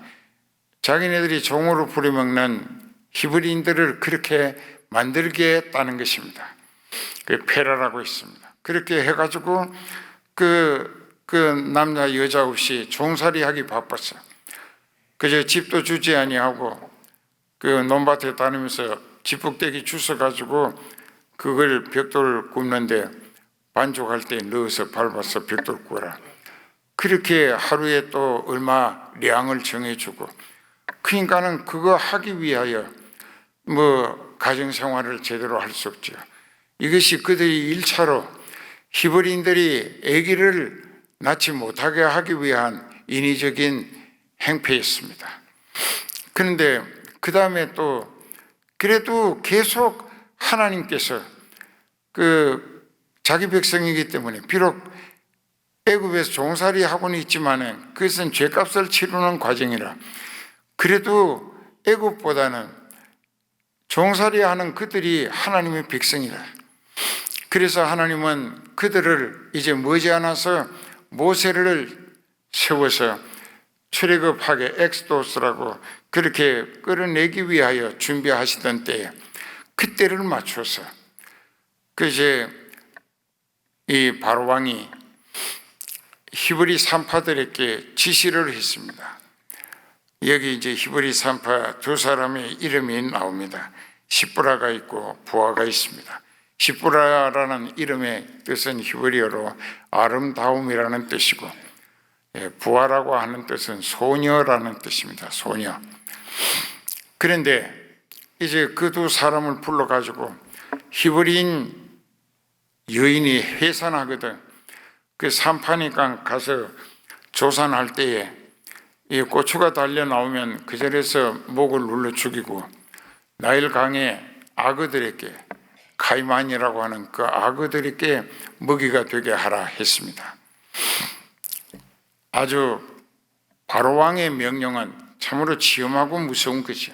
자기네들이 종으로 부려먹는 히브리인들을 그렇게 만들게 했다는 것입니다. 그 페라라고 있습니다. 그렇게 해가지고 그 남자 여자 없이 종살이 하기 바빴어. 그저 집도 주지 아니하고 그 논밭에 다니면서 지폭대기 주워가지고 그걸 벽돌을 굽는데 반죽할 때 넣어서 밟아서 벽돌 구워라. 그렇게 하루에 또 얼마 량을 정해주고 그러니까는 그거 하기 위하여 뭐 가정생활을 제대로 할 수 없죠. 이것이 그들이 1차로 히브리인들이 아기를 낳지 못하게 하기 위한 인위적인 행패였습니다. 그런데 그 다음에 또 그래도 계속 하나님께서 그 자기 백성이기 때문에 비록 애굽에서 종살이 하고는 있지만 그것은 죄값을 치르는 과정이라 그래도 애굽보다는 종살이 하는 그들이 하나님의 백성이라. 그래서 하나님은 그들을 이제 머지않아서 모세를 세워서 출애굽하게 엑스도스라고 그렇게 끌어내기 위하여 준비하시던 때에 그때를 맞춰서 그 이제 이 바로 왕이 히브리 산파들에게 지시를 했습니다. 여기 이제 히브리 산파 2사람의 이름이 나옵니다. 시브라가 있고 부하가 있습니다. 시브라라는 이름의 뜻은 히브리어로 아름다움이라는 뜻이고 부하라고 하는 뜻은 소녀라는 뜻입니다. 소녀. 그런데 이제 그 2사람을 불러가지고 히브리인 여인이 해산하거든. 그 산파니까 가서 조산할 때에 이 고추가 달려 나오면 그 자리에서 목을 눌러 죽이고 나일강의 악어들에게 카이만이라고 하는 그 악어들에게 먹이가 되게 하라 했습니다. 아주 바로왕의 명령은 참으로 치엄하고 무서운 것이요.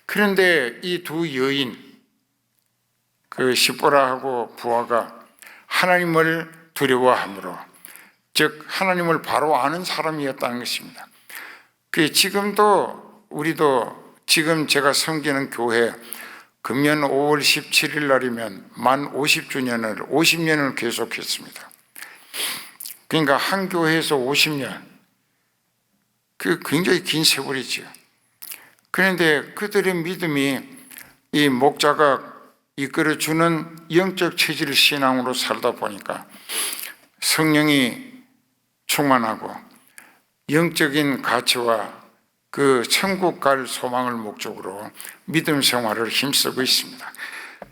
그런데 이 두 여인, 그 시보라하고 부하가 하나님을 두려워함으로, 즉 하나님을 바로 아는 사람이었다는 것입니다. 지금도 우리도 지금 제가 섬기는 교회 금년 5월 17일 날이면 만 50년을 계속했습니다. 그러니까 한 교회에서 50년, 그 굉장히 긴 세월이죠. 그런데 그들의 믿음이 이 목자가 이끌어주는 영적 체질 신앙으로 살다 보니까 성령이 충만하고 영적인 가치와 그 천국 갈 소망을 목적으로 믿음 생활을 힘쓰고 있습니다.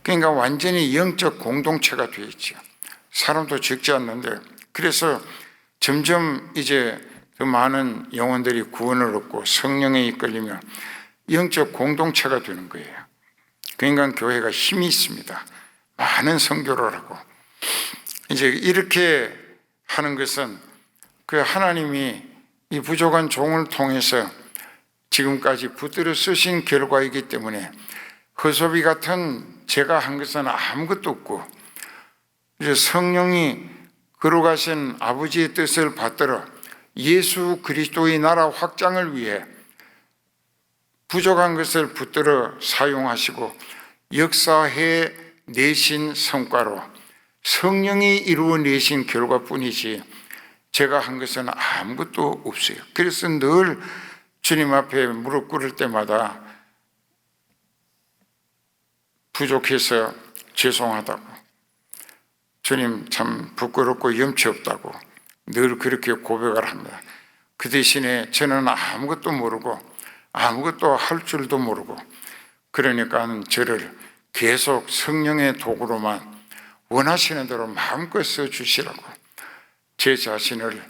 그러니까 완전히 영적 공동체가 되어 있죠. 사람도 적지 않는데, 그래서 점점 이제 더 많은 영혼들이 구원을 얻고 성령에 이끌리며 영적 공동체가 되는 거예요. 그러니까 교회가 힘이 있습니다. 많은 선교를 하고, 이제 이렇게 하는 것은 그 하나님이 이 부족한 종을 통해서 지금까지 붙들어 쓰신 결과이기 때문에 허소비 같은 제가 한 것은 아무것도 없고, 이제 성령이 걸어가신 아버지의 뜻을 받들어 예수 그리스도의 나라 확장을 위해 부족한 것을 붙들어 사용하시고 역사해 내신 성과로 성령이 이루어내신 결과뿐이지 제가 한 것은 아무것도 없어요. 그래서 늘 주님 앞에 무릎 꿇을 때마다 부족해서 죄송하다고, 주님 참 부끄럽고 염치 없다고 늘 그렇게 고백을 합니다. 그 대신에 저는 아무것도 모르고 아무것도 할 줄도 모르고, 그러니까 저를 계속 성령의 도구로만 원하시는 대로 마음껏 써주시라고 제 자신을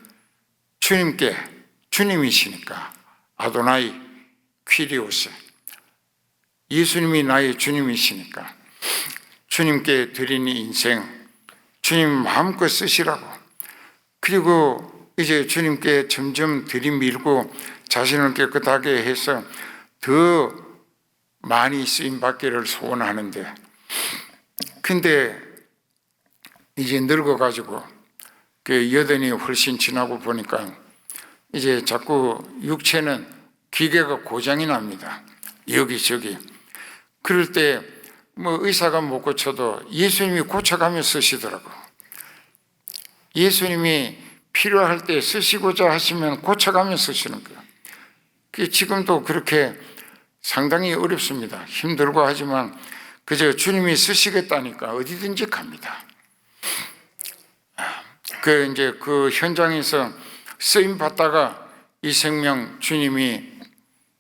주님께, 주님이시니까 아도나이 퀴리오스, 예수님이 나의 주님이시니까 주님께 드리는 인생 주님 마음껏 쓰시라고, 그리고 이제 주님께 점점 들이밀고 자신을 깨끗하게 해서 더 많이 쓰임받기를 소원하는데, 근데 이제 늙어가지고 그 여든이 훨씬 지나고 보니까 이제 자꾸 육체는 기계가 고장이 납니다. 여기저기. 그럴 때 뭐 의사가 못 고쳐도 예수님이 고쳐가며 쓰시더라고. 예수님이 필요할 때 쓰시고자 하시면 고쳐가며 쓰시는 거예요. 지금도 그렇게 상당히 어렵습니다. 힘들고 하지만 그저 주님이 쓰시겠다니까 어디든지 갑니다. 이제 그 현장에서 쓰임 받다가 이 생명 주님이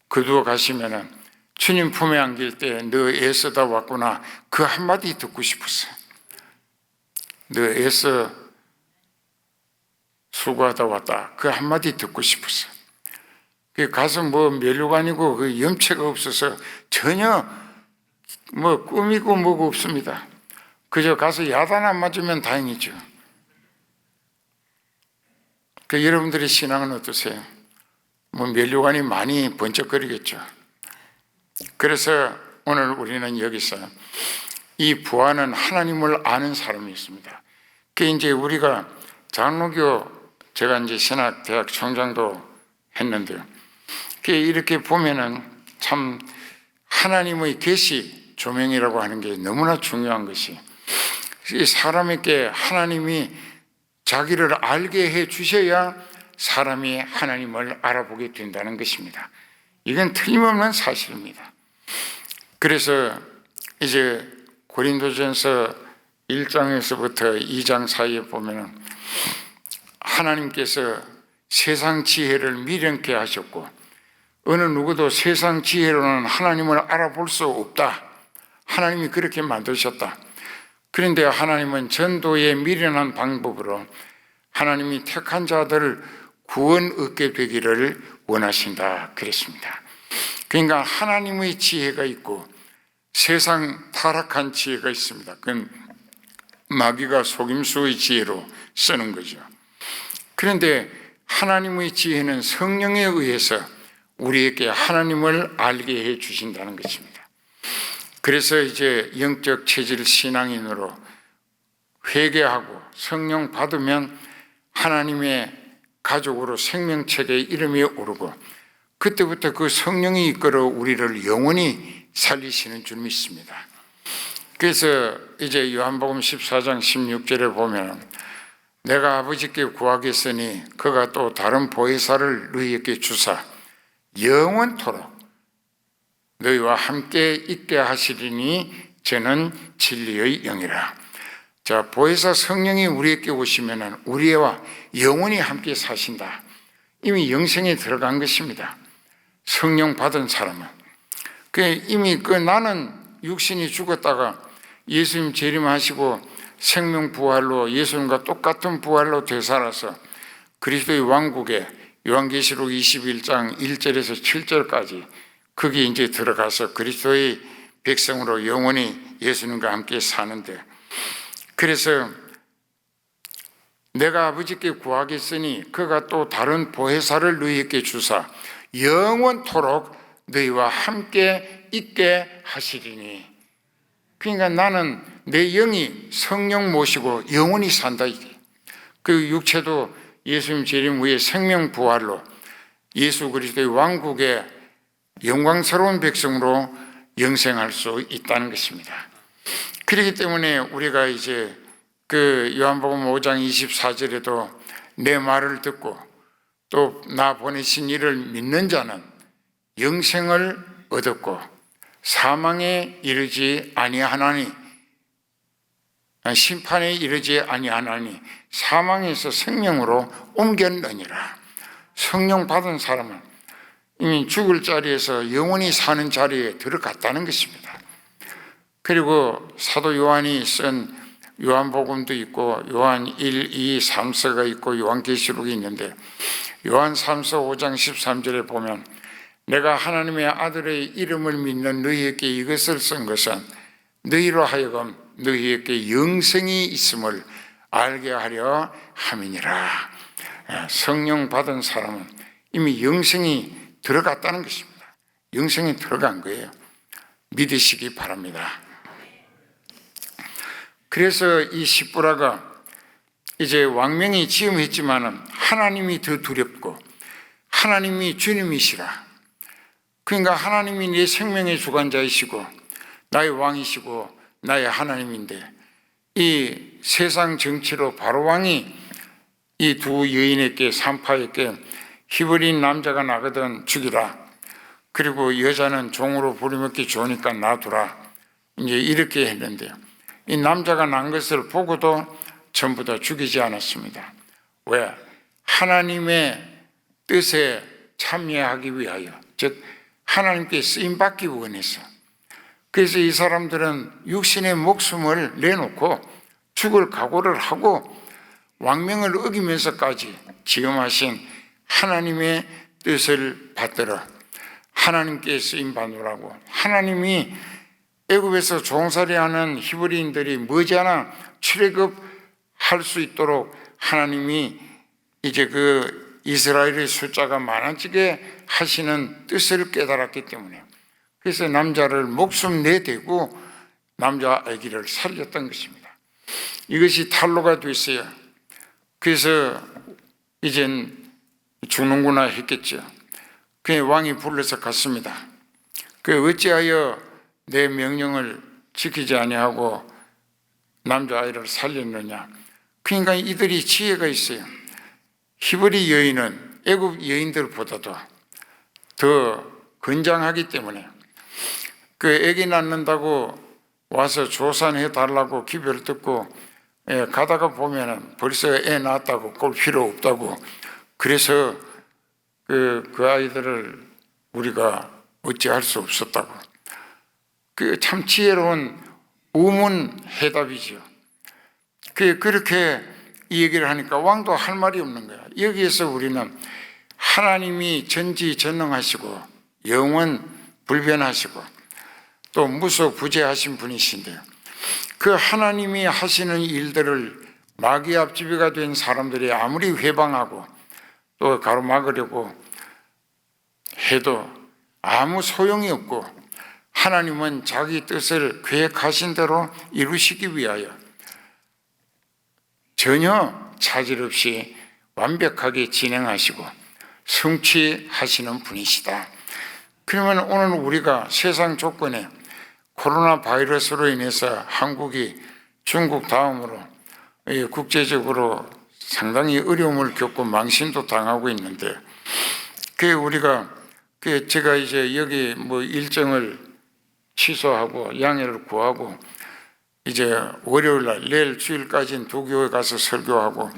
거두어 가시면은 주님 품에 안길 때 너 애쓰다 왔구나, 그 한마디 듣고 싶었어요. 너 애써 수고하다 왔다, 그 한마디 듣고 싶었어요. 가서 뭐 면류관이고 그 염체가 없어서 전혀 뭐 꿈이고 뭐고 없습니다. 그저 가서 야단 안 맞으면 다행이죠. 여러분들의 신앙은 어떠세요? 뭐 면류관이 많이 번쩍거리겠죠. 그래서 오늘 우리는 여기서 이 부하는 하나님을 아는 사람이 있습니다. 이제 우리가 장로교, 제가 이제 신학대학 총장도 했는데요. 이렇게 보면은 참 하나님의 계시 조명이라고 하는 게 너무나 중요한 것이, 이 사람에게 하나님이 자기를 알게 해 주셔야 사람이 하나님을 알아보게 된다는 것입니다. 이건 틀림없는 사실입니다. 그래서 이제 고린도전서 1장에서부터 2장 사이에 보면은 하나님께서 세상 지혜를 미련케 하셨고 어느 누구도 세상 지혜로는 하나님을 알아볼 수 없다. 하나님이 그렇게 만드셨다. 그런데 하나님은 전도의 미련한 방법으로 하나님이 택한 자들을 구원 얻게 되기를 원하신다 그랬습니다. 그러니까 하나님의 지혜가 있고 세상 타락한 지혜가 있습니다. 그건 마귀가 속임수의 지혜로 쓰는 거죠. 그런데 하나님의 지혜는 성령에 의해서 우리에게 하나님을 알게 해 주신다는 것입니다. 그래서 이제 영적 체질 신앙인으로 회개하고 성령 받으면 하나님의 가족으로 생명책에 이름이 오르고 그때부터 그 성령이 이끌어 우리를 영원히 살리시는 줄 믿습니다. 그래서 이제 요한복음 14장 16절에 보면 내가 아버지께 구하겠으니 그가 또 다른 보혜사를 너희에게 주사 영원토록 너희와 함께 있게 하시리니 저는 진리의 영이라. 자, 보혜사 성령이 우리에게 오시면 우리와 영원히 함께 사신다. 이미 영생에 들어간 것입니다. 성령 받은 사람은 이미 나는 육신이 죽었다가 예수님 재림하시고 생명 부활로 예수님과 똑같은 부활로 되살아서 그리스도의 왕국에 요한계시록 21장 1절에서 7절까지 거기 이제 들어가서 그리스도의 백성으로 영원히 예수님과 함께 사는데, 그래서 내가 아버지께 구하겠으니 그가 또 다른 보혜사를 너희에게 주사 영원토록 너희와 함께 있게 하시리니. 그러니까 나는 내 영이 성령 모시고 영원히 산다. 그 육체도 예수님 재림 후에 생명 부활로 예수 그리스도의 왕국의 영광스러운 백성으로 영생할 수 있다는 것입니다. 그렇기 때문에 우리가 이제 그 요한복음 5장 24절에도 내 말을 듣고 또 나 보내신 이를 믿는 자는 영생을 얻었고 사망에 이르지 아니하나니, 심판에 이르지 아니하나니 사망에서 생명으로 옮겼느니라. 성령 받은 사람은 이미 죽을 자리에서 영원히 사는 자리에 들어갔다는 것입니다. 그리고 사도 요한이 쓴 요한복음도 있고 요한 1, 2, 3서가 있고 요한계시록이 있는데 요한 3서 5장 13절에 보면 내가 하나님의 아들의 이름을 믿는 너희에게 이것을 쓴 것은 너희로 하여금 너희에게 영생이 있음을 알게 하려 함이니라. 성령 받은 사람은 이미 영생이 들어갔다는 것입니다. 영생이 들어간 거예요. 믿으시기 바랍니다. 그래서 이 십부라가 이제 왕명이 지음했지만은 하나님이 더 두렵고 하나님이 주님이시라. 그러니까 하나님이 내 생명의 주관자이시고 나의 왕이시고 나의 하나님인데 이 세상 정치로 바로 왕이 이 두 여인에게 산파에게 히브리인 남자가 나거든 죽이라. 그리고 여자는 종으로 부리먹기 좋으니까 놔두라. 이제 이렇게 했는데요. 이 남자가 난 것을 보고도 전부 다 죽이지 않았습니다. 왜? 하나님의 뜻에 참여하기 위하여, 즉 하나님께 쓰임받기 원해서. 그래서 이 사람들은 육신의 목숨을 내놓고 죽을 각오를 하고 왕명을 어기면서까지 지금 하신 하나님의 뜻을 받들어 하나님께 쓰임받으라고. 하나님이 애굽에서 종살이하는 히브리인들이 머지않아 출애굽할 수 있도록 하나님이 이제 그 이스라엘의 숫자가 많아지게 하시는 뜻을 깨달았기 때문에, 그래서 남자를 목숨 내대고 남자 아기를 살렸던 것입니다. 이것이 탄로가 됐어요. 그래서 이젠 죽는구나 했겠죠. 그 왕이 불러서 갔습니다. 그 어찌하여 내 명령을 지키지 아니하고 남자아이를 살렸느냐. 그러니까 이들이 지혜가 있어요. 히브리 여인은 애굽 여인들보다도 더 건장하기 때문에 그 애기 낳는다고 와서 조산해 달라고 기별을 듣고 가다가 보면은 벌써 애 낳았다고 꼴 필요 없다고, 그래서 그 아이들을 우리가 어찌할 수 없었다고. 그 참 지혜로운 우문 해답이죠. 그렇게 이 얘기를 하니까 왕도 할 말이 없는 거야. 여기에서 우리는 하나님이 전지전능하시고 영원 불변하시고 또 무소부재하신 분이신데요. 그 하나님이 하시는 일들을 마귀 앞집이가 된 사람들이 아무리 회방하고 또 가로막으려고 해도 아무 소용이 없고, 하나님은 자기 뜻을 계획하신 대로 이루시기 위하여 전혀 차질 없이 완벽하게 진행하시고 성취하시는 분이시다. 그러면 오늘 우리가 세상 조건에 코로나 바이러스로 인해서 한국이 중국 다음으로 국제적으로 상당히 어려움을 겪고 망신도 당하고 있는데, 제가 이제 여기 일정을 취소하고 양해를 구하고 이제 월요일 날 내일 주일까지는 두 교회 가서 설교하고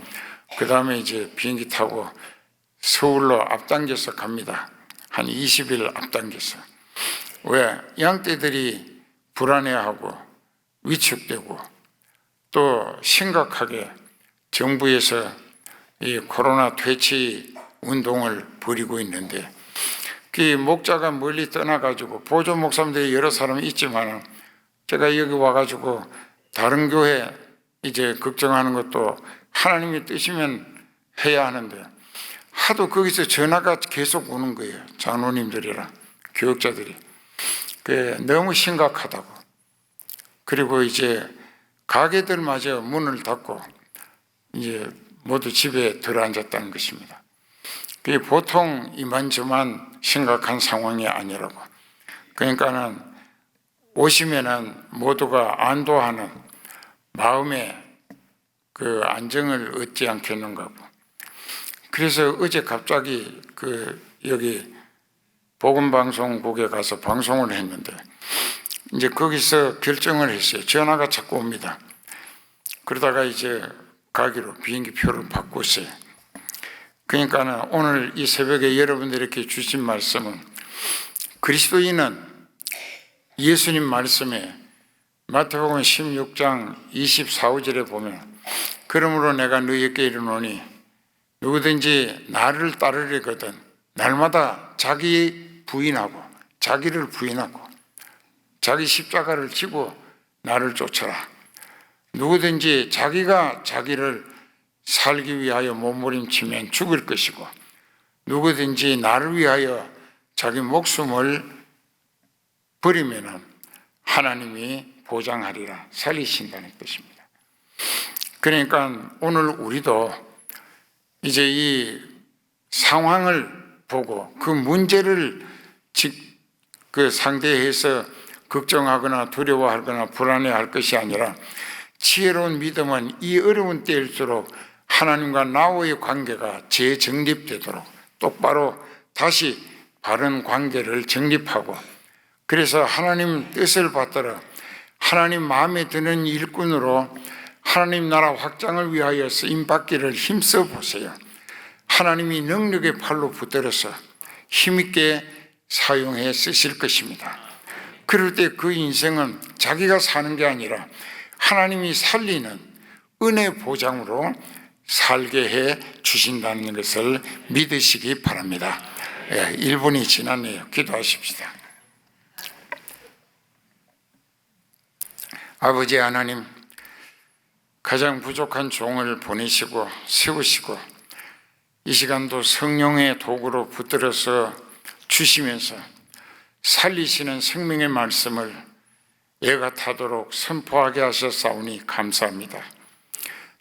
그 다음에 이제 비행기 타고 서울로 앞당겨서 갑니다. 한 20일 앞당겨서. 왜? 양떼들이 불안해하고 위축되고 또 심각하게 정부에서 이 코로나 퇴치 운동을 벌이고 있는데, 그 목자가 멀리 떠나가지고 보조 목사님들이 여러 사람이 있지만 제가 여기 와가지고 다른 교회 이제 걱정하는 것도 하나님이 뜻이면 해야 하는데 하도 거기서 전화가 계속 오는 거예요. 장로님들이랑 교육자들이. 너무 심각하다고. 그리고 이제 가게들마저 문을 닫고 이제 모두 집에 들어앉았다는 것입니다. 그게 보통 이만저만 심각한 상황이 아니라고. 그러니까는 오시면은 모두가 안도하는 마음의 그 안정을 얻지 않겠는가 고. 그래서 어제 갑자기 여기 복음방송국에 가서 방송을 했는데 이제 거기서 결정을 했어요. 전화가 자꾸 옵니다. 그러다가 이제 가기로 비행기 표를 바꿨어요. 그러니까는 오늘 이 새벽에 여러분들에게 주신 말씀은 그리스도인은 예수님 말씀에 마태복음 16장 24, 5절에 보면 그러므로 내가 너희에게 이르노니 누구든지 나를 따르려거든 날마다 자기를 부인하고 자기 십자가를 지고 나를 쫓아라. 누구든지 자기가 자기를 살기 위하여 몸부림치면 죽을 것이고 누구든지 나를 위하여 자기 목숨을 버리면 하나님이 보장하리라, 살리신다는 뜻입니다. 그러니까 오늘 우리도 이제 이 상황을 보고 그 문제를 상대해서 걱정하거나 두려워하거나 불안해할 것이 아니라 지혜로운 믿음은 이 어려운 때일수록 하나님과 나와의 관계가 재정립되도록 똑바로 다시 바른 관계를 정립하고, 그래서 하나님 뜻을 받들어 하나님 마음에 드는 일꾼으로 하나님 나라 확장을 위하여 쓰임받기를 힘써 보세요. 하나님이 능력의 팔로 붙들어서 힘있게 사용해 쓰실 것입니다. 그럴 때 그 인생은 자기가 사는 게 아니라 하나님이 살리는 은혜 보장으로 살게 해 주신다는 것을 믿으시기 바랍니다. 1분이 지났네요. 기도하십시다. 아버지 하나님, 가장 부족한 종을 보내시고 세우시고 이 시간도 성령의 도구로 붙들어서 주시면서 살리시는 생명의 말씀을 애가 타도록 선포하게 하셨사오니 감사합니다.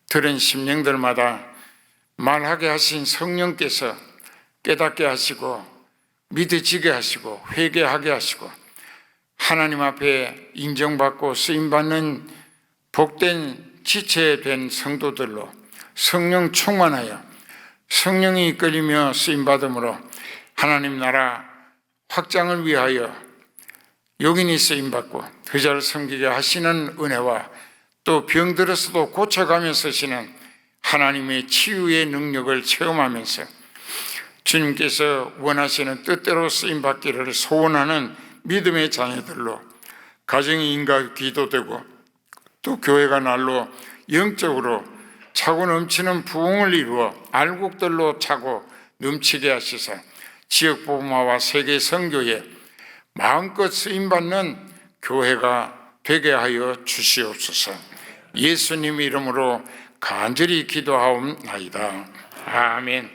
들은 심령들마다 말하게 하신 성령께서 깨닫게 하시고 믿어지게 하시고 회개하게 하시고 하나님 앞에 인정받고 쓰임받는 복된 지체된 성도들로 성령 충만하여 성령이 이끌리며 쓰임받음으로 하나님 나라 확장을 위하여 용인이 쓰임받고 더 잘 섬기게 하시는 은혜와 또 병들어서도 고쳐가며 쓰시는 하나님의 치유의 능력을 체험하면서 주님께서 원하시는 뜻대로 쓰임받기를 소원하는 믿음의 자녀들로 가정이 인과 기도되고 또 교회가 날로 영적으로 차고 넘치는 부흥을 이루어 알곡들로 차고 넘치게 하시사 지역 복음화와 세계 선교에 마음껏 쓰임받는 교회가 되게 하여 주시옵소서. 예수님 이름으로 간절히 기도하옵나이다. 아멘.